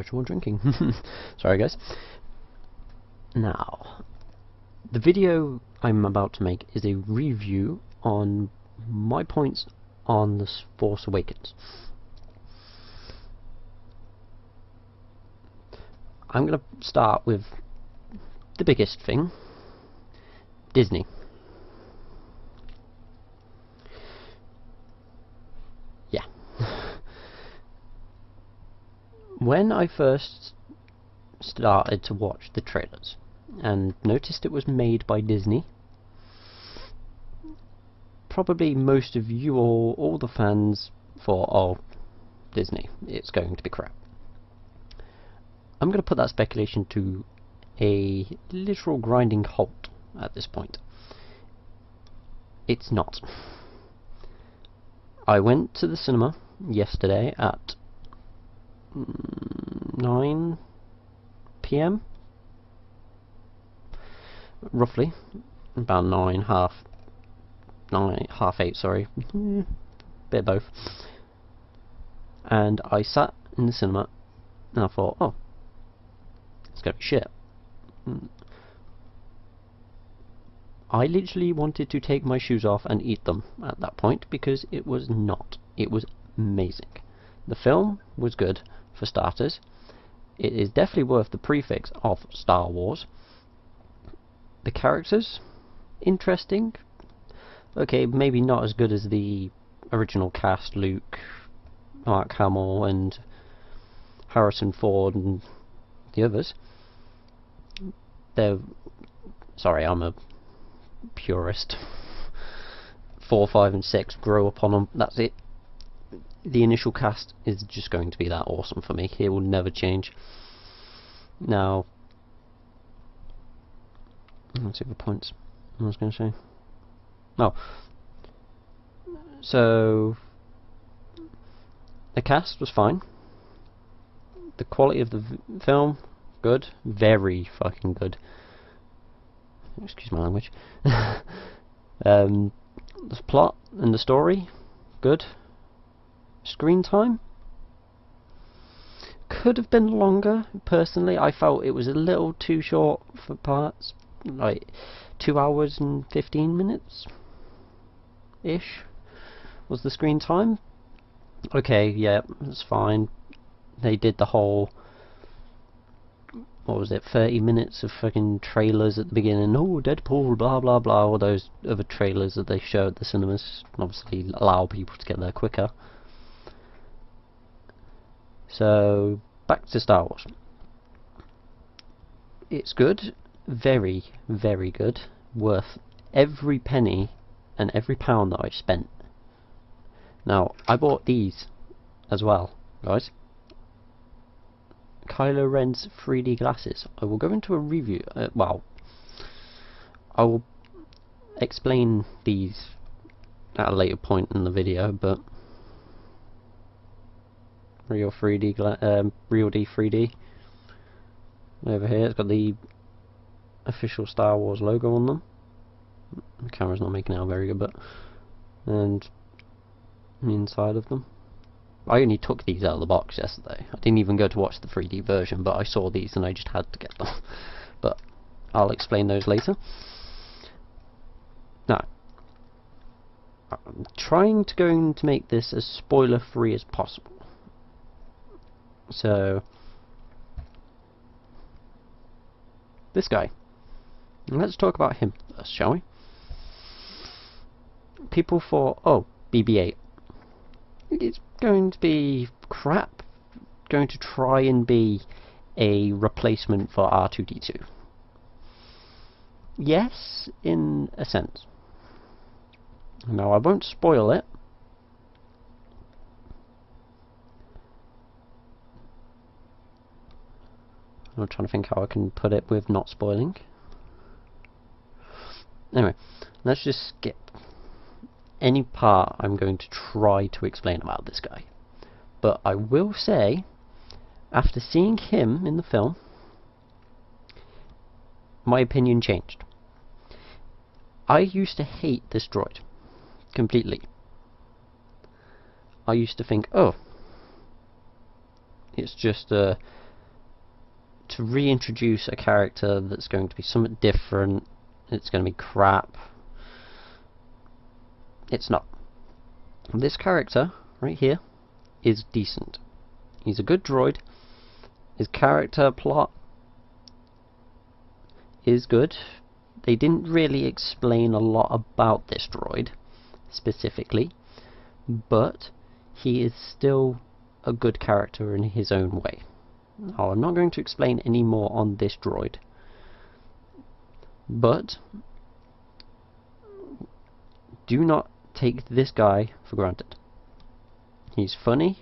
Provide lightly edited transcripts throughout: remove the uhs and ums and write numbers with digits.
casual drinking. Sorry guys. Now, the video I'm about to make is a review on my points on The Force Awakens. I'm going to start with the biggest thing, Disney. Yeah. When I first started to watch the trailers and noticed it was made by Disney, probably most of you all the fans thought, oh, Disney, it's going to be crap. I'm going to put that speculation to a literal grinding halt at this point. It's not. I went to the cinema yesterday at 9 PM, roughly, about 9, half 8, sorry, bit of both. And I sat in the cinema and I thought, oh, it's gonna be shit. I literally wanted to take my shoes off and eat them at that point, because it was not. It was amazing. The film was good, for starters. It is definitely worth the prefix of Star Wars. The characters, interesting. Okay, maybe not as good as the original cast, Luke, Mark Hamill and Harrison Ford and the others. Sorry, I'm a purist. 4, 5 and 6, grow up on them, that's it. The initial cast is just going to be that awesome for me. It will never change. Now, let's see the points I was going to say. Oh, so the cast was fine. The quality of the film, good, very fucking good. Excuse my language. The plot and the story, good. Screen time could have been longer. Personally, I felt it was a little too short for parts. Like 2 hours and 15 minutes ish was the screen time. Okay, yeah, that's fine. They did the whole, what was it, 30 minutes of fucking trailers at the beginning. Oh, Deadpool, blah blah blah. All those other trailers that they show at the cinemas, obviously allow people to get there quicker. So, back to Star Wars. It's good, very, very good, worth every penny and every pound that I've spent. Now, I bought these as well, guys. Kylo Ren's 3D glasses. I will go into a review, well, I will explain these at a later point in the video, but Real D 3D over here. It's got the official Star Wars logo on them. The camera's not making it out very good, but and the inside of them. I only took these out of the box yesterday. I didn't even go to watch the 3D version, but I saw these and I just had to get them. But I'll explain those later. Now, I'm trying to make this as spoiler free as possible. So, this guy. Let's talk about him first, shall we? People thought, oh, BB-8. It's going to be crap. Going to try and be a replacement for R2-D2. Yes, in a sense. Now, I won't spoil it. I'm trying to think how I can put it with not spoiling. Anyway, let's just skip any part I'm going to try to explain about this guy. But I will say, after seeing him in the film, my opinion changed. I used to hate this droid completely. I used to think, oh, it's just a to reintroduce a character that's going to be something different, it's going to be crap. It's not. This character right here is decent. He's a good droid. His character plot is good. They didn't really explain a lot about this droid specifically, but he is still a good character in his own way. Now, I'm not going to explain any more on this droid, but do not take this guy for granted. He's funny,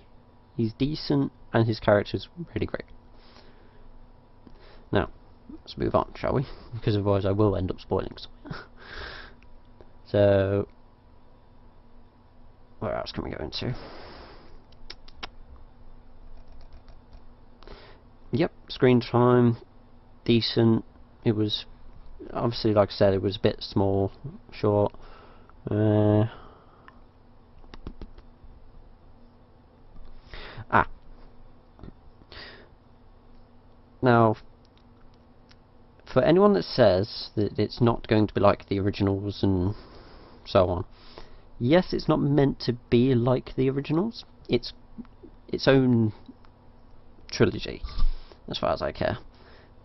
he's decent, and his character's really great. Now, let's move on, shall we? Because otherwise I will end up spoiling something. So, where else can we go into? Yep, screen time, decent. It was, obviously, like I said, it was a bit small, short. Now, for anyone that says that it's not going to be like the originals and so on, yes, it's not meant to be like the originals. It's its own trilogy, as far as I care.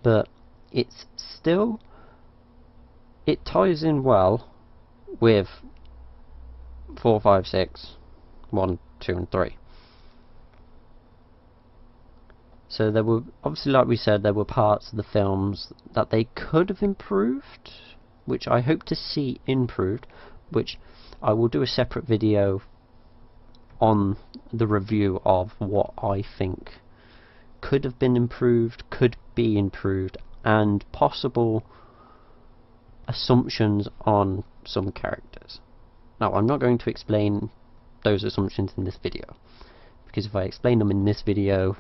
But it's still, it ties in well with 4, 5, 6, 1, 2 and 3. So there were, obviously, like we said, there were parts of the films that they could have improved, which I hope to see improved, which I will do a separate video on the review of what I think could have been improved, could be improved, and possible assumptions on some characters. Now, I'm not going to explain those assumptions in this video, because if I explain them in this video,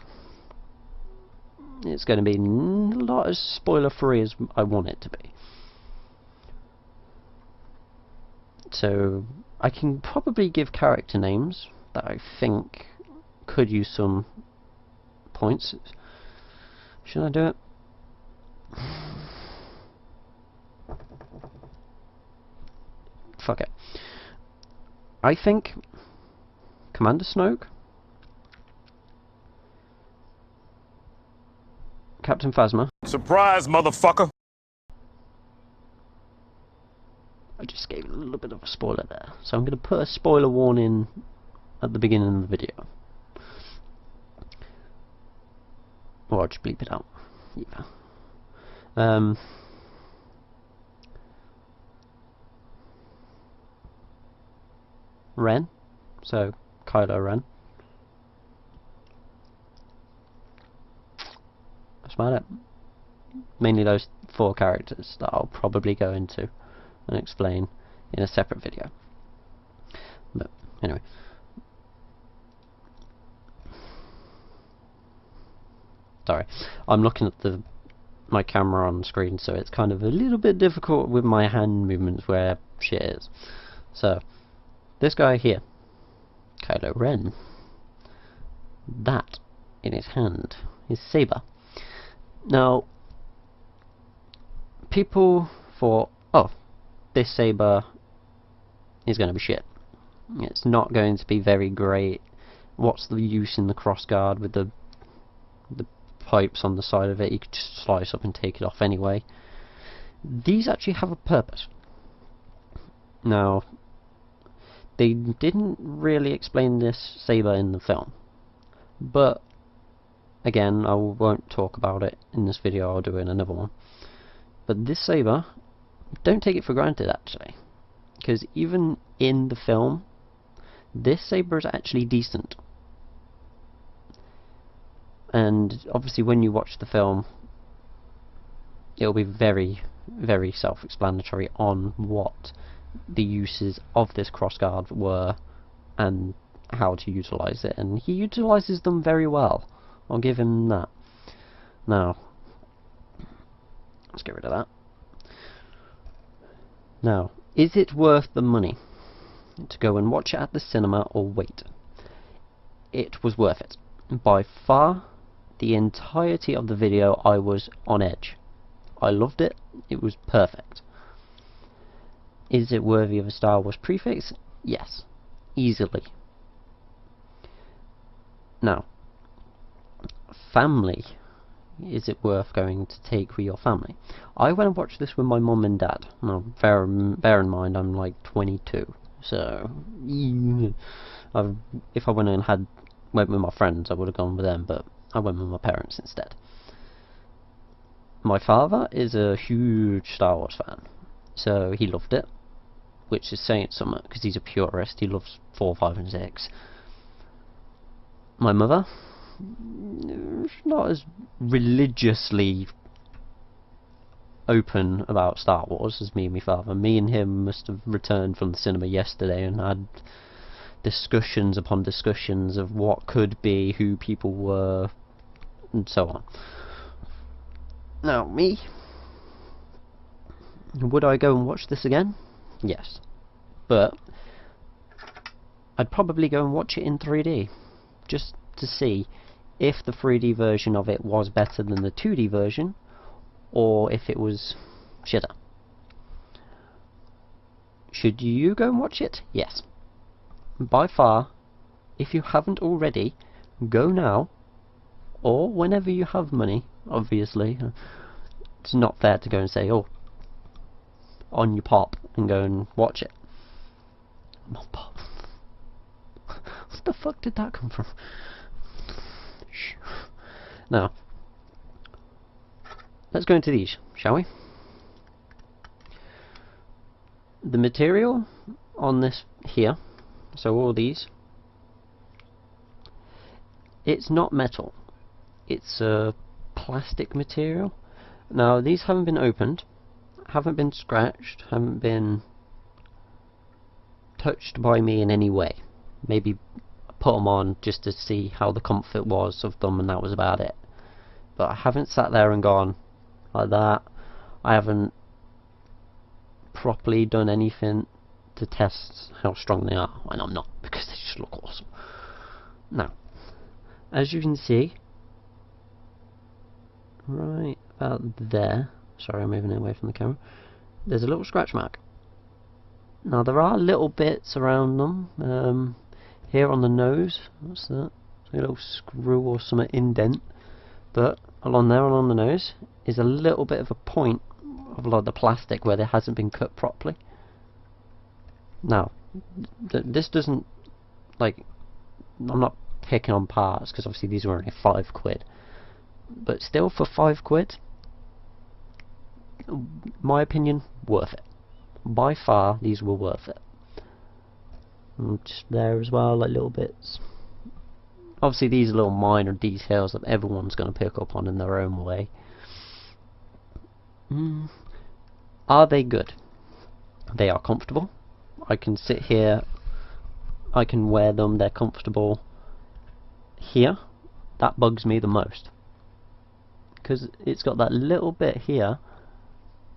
it's going to be not as spoiler free as I want it to be. So I can probably give character names that I think could use some points. Should I do it? Fuck it. I think Commander Snoke, Captain Phasma. Surprise, motherfucker! I just gave a little bit of a spoiler there, so I'm going to put a spoiler warning at the beginning of the video. Or I'll just bleep it out. Yeah. Ren, so Kylo Ren. That's about it. Mainly those 4 characters that I'll probably go into and explain in a separate video. But anyway. Sorry, I'm looking at my camera on screen, so it's kind of a little bit difficult with my hand movements where shit is. So, this guy here, Kylo Ren, that in his hand, his saber. Now, people thought, oh, this saber is going to be shit. It's not going to be very great. What's the use in the crossguard with the pipes on the side of it? You could just slice up and take it off anyway. These actually have a purpose. Now, they didn't really explain this saber in the film, but again, I won't talk about it in this video, I'll do it in another one. But this saber, don't take it for granted actually, because even in the film, this saber is actually decent. And obviously when you watch the film, it'll be very, very self-explanatory on what the uses of this crossguard were and how to utilize it, and he utilizes them very well. I'll give him that. Now, let's get rid of that. Now, is it worth the money to go and watch it at the cinema or wait? It was worth it. By far, the entirety of the video I was on edge. I loved it. It was perfect. Is it worthy of a Star Wars prefix? Yes. Easily. Now, family. Is it worth going to take with your family? I went and watched this with my mum and dad. Now, bear in mind, I'm like 22. So, if I went and went with my friends, I would have gone with them, but I went with my parents instead. My father is a huge Star Wars fan, so he loved it, which is saying something, because he's a purist. He loves 4, 5 and 6. My mother, not as religiously open about Star Wars as me and my father. Me and him must have returned from the cinema yesterday and had discussions upon discussions of what could be, who people were, and so on. Now, me, would I go and watch this again? Yes. But I'd probably go and watch it in 3D, just to see if the 3D version of it was better than the 2D version, or if it was shitter. Should you go and watch it? Yes. By far, if you haven't already, go now, or whenever you have money, obviously. It's not fair to go and say, oh, on your pop, and go and watch it. On pop. What the fuck did that come from? Now, let's go into these, shall we? The material on this here, so all these, it's not metal, it's a plastic material. Now, these haven't been opened, haven't been scratched, haven't been touched by me in any way. Maybe put them on just to see how the comfort was of them, and that was about it. But I haven't sat there and gone like that. I haven't properly done anything to test how strong they are, and I'm not, because they just look awesome. Now, as you can see, right about there, sorry I'm moving away from the camera, there's a little scratch mark. Now there are little bits around them, here on the nose, what's that? A little screw or some indent, but along there and on the nose is a little bit of a point of like the plastic where it hasn't been cut properly. Now, this doesn't, like, I'm not picking on parts because obviously these were only £5, but still for £5, my opinion, worth it. By far, these were worth it. And just there as well, like little bits. Obviously these are little minor details that everyone's going to pick up on in their own way. Are they good? They are comfortable. I can sit here, I can wear them, they're comfortable. Here, that bugs me the most, because it's got that little bit here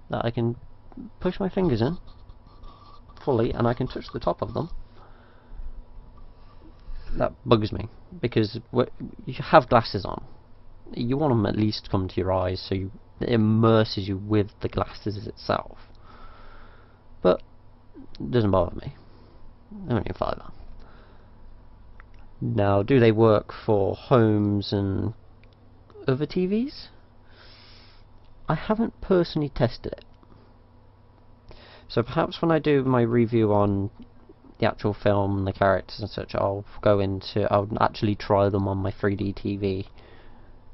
that I can push my fingers in fully and I can touch the top of them. That bugs me, because you have glasses on, you want them at least to come to your eyes, so it immerses you with the glasses itself. But it doesn't bother me. They're only a £5. Now, do they work for homes and other TVs? I haven't personally tested it, so perhaps when I do my review on the actual film and the characters and such, I'll actually try them on my 3D TV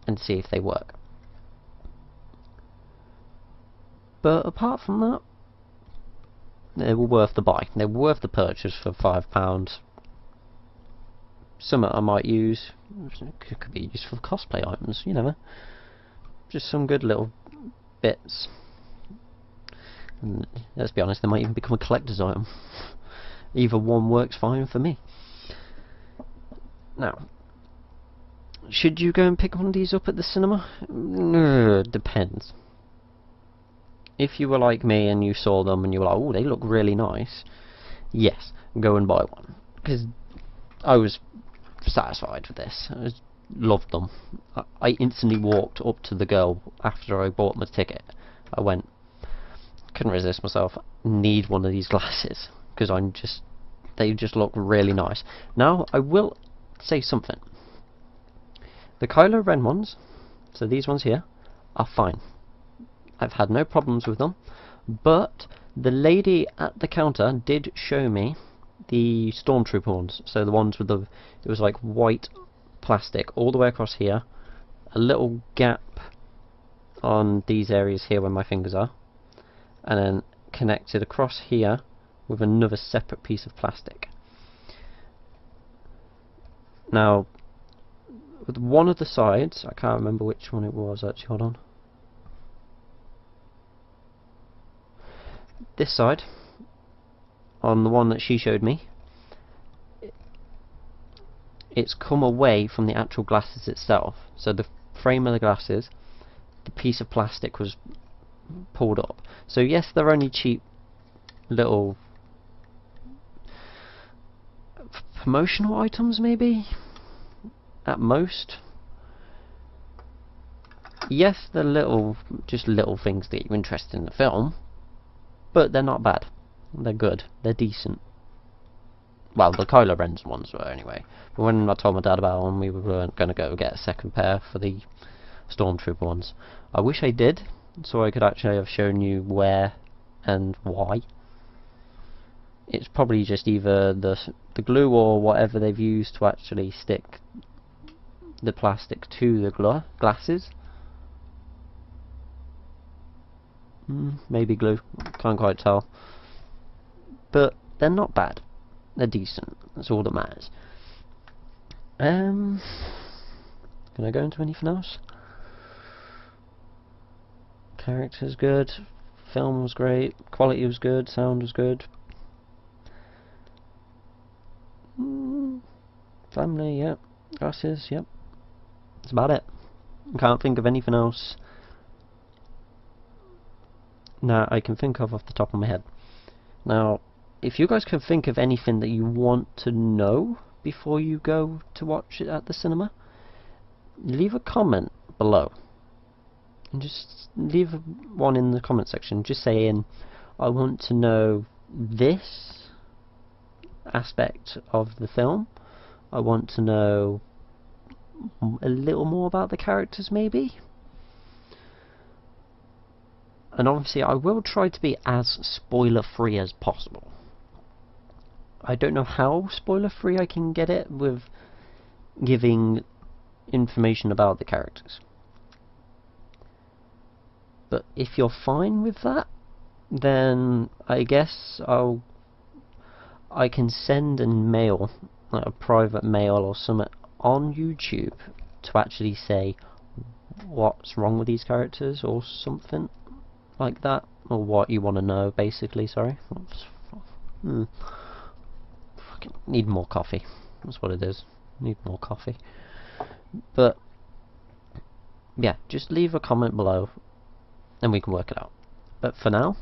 and see if they work. But apart from that, they were worth the buy. They were worth the purchase for £5. Some I might use, could be used for cosplay items, you never. Just some good little bits. And let's be honest, they might even become a collector's item. Either one works fine for me. Now, should you go and pick one of these up at the cinema? Depends. If you were like me and you saw them and you were like, oh, they look really nice, yes, go and buy one. Because I was satisfied with this. loved them. I instantly walked up to the girl after I bought my ticket. I went, couldn't resist myself, need one of these glasses, because they just look really nice. Now, I will say something. The Kylo Ren ones, so these ones here, are fine. I've had no problems with them, but the lady at the counter did show me the Stormtrooper ones, so the ones with it was like white plastic all the way across here, a little gap on these areas here where my fingers are, and then connected across here with another separate piece of plastic. Now, with one of the sides, I can't remember which one it was actually, hold on. This side, on the one that she showed me, it's come away from the actual glasses itself. So the frame of the glasses, the piece of plastic was pulled up. So yes, they're only cheap little promotional items maybe, at most. Yes, they're just little things that get you interested in the film, but they're not bad. They're good. They're decent. Well, the Kylo Ren's ones were anyway. But when I told my dad about them, we weren't going to go get a second pair for the Stormtrooper ones. I wish I did, so I could actually have shown you where and why. It's probably just either the glue or whatever they've used to actually stick the plastic to the glasses. Maybe glue, can't quite tell. But they're not bad. They're decent. That's all that matters. Can I go into anything else? Characters good. Film was great. Quality was good. Sound was good. Family, yep. Glasses, yep. That's about it. Can't think of anything else that I can think of off the top of my head. Now, if you guys can think of anything that you want to know before you go to watch it at the cinema, leave a comment below. And just leave one in the comment section, just saying, I want to know this aspect of the film. I want to know a little more about the characters maybe. And obviously I will try to be as spoiler free as possible. I don't know how spoiler free I can get it with giving information about the characters. But if you're fine with that, then I guess I can send a mail, like a private mail or something on YouTube to actually say what's wrong with these characters or something like that, or what you want to know basically. Sorry. Fucking need more coffee. That's what it is. Need more coffee. But yeah, just leave a comment below and we can work it out. But for now,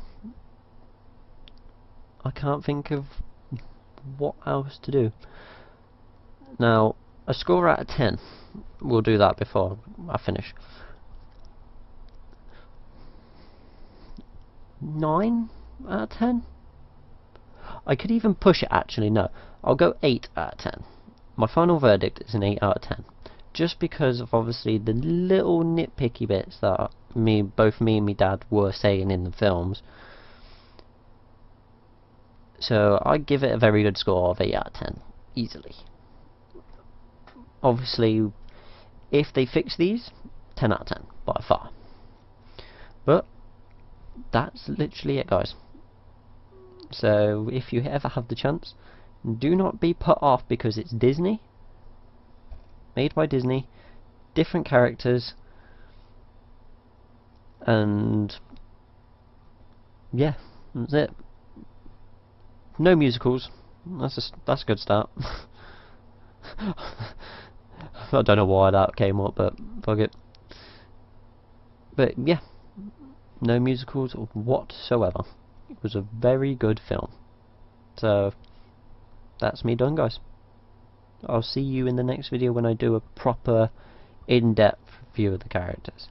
I can't think of what else to do. Now, a score out of 10. We'll do that before I finish. 9 out of 10? I could even push it actually, no. I'll go 8 out of 10. My final verdict is an 8 out of 10. Just because of obviously the little nitpicky bits that both me and my dad were saying in the films. So I give it a very good score of 8 out of 10. Easily. Obviously, if they fix these, 10 out of 10 by far. But that's literally it, guys. So if you ever have the chance, do not be put off because it's Disney, made by Disney, different characters, and yeah, that's it. No musicals. That's a good start. I don't know why that came up, but fuck it. But yeah, no musicals whatsoever. It was a very good film. So that's me done, guys. I'll see you in the next video when I do a proper in-depth view of the characters.